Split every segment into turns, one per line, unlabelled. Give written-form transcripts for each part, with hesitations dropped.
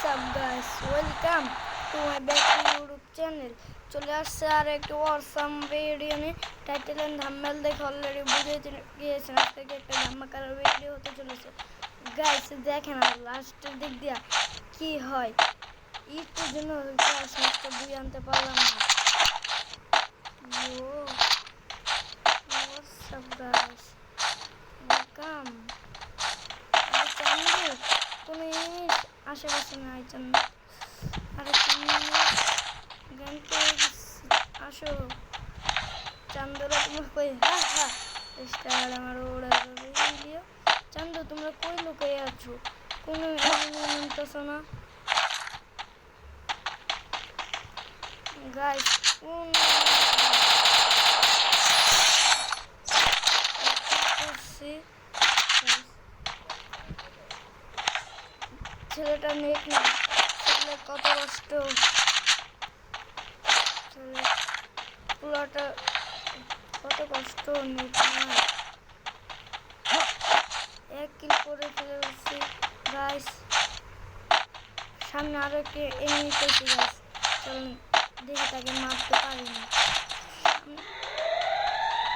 What's up guys, welcome to my back YouTube channel. চলে আসছে আর একটা অসাম ভিডিও নিয়ে। টাইটেল এন্ড থাম্বনেল দেখে অলরেডি বুঝে গিয়েছেন আজকে একটা ধামাকার ভিডিও হতে চলেছে। গাইস দেখেন আর লাস্টের দিক দিয়ে কি হয়। একটুর জন্য ক্লাস মাস্টার দুই আনতে পারলাম না। What's up guys, welcome. কোনো জিনিস আশেপাশে নাই চান্দ। আরে গানকে আসো চান্দরা, তোমরা কই? হ্যাঁ হ্যাঁ স্টার আমার ওরা যাবে। চান্দ তোমরা কই লুকিয়ে আছো? কোনো নিতেছ না গাইস। কোন ছেলেটা নেক না, ছেলে কত কষ্ট, পুরোটা কত কষ্ট নেক না। এক কিল করে ফেলেছি গাইস। সামনে আরো একটি এনিমি পেয়েছি গাইস, চলুন দেখে তাকে মারতে পারিনি।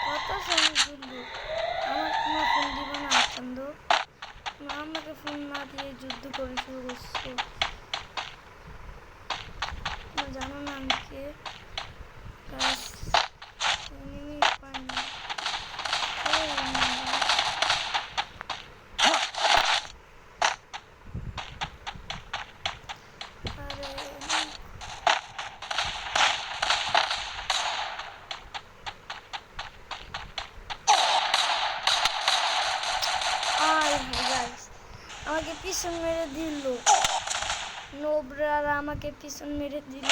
কত সময় যুদ্ধ, আমার কোনো ফোন দিব না চান্দ, আমাকে ফোন না দিয়ে যুদ্ধ করে শুরু করছো। জানো না আমি কে? আমাকে পিছন মেরে দিল, নোবরারা আমাকে পিছন মেরে দিল।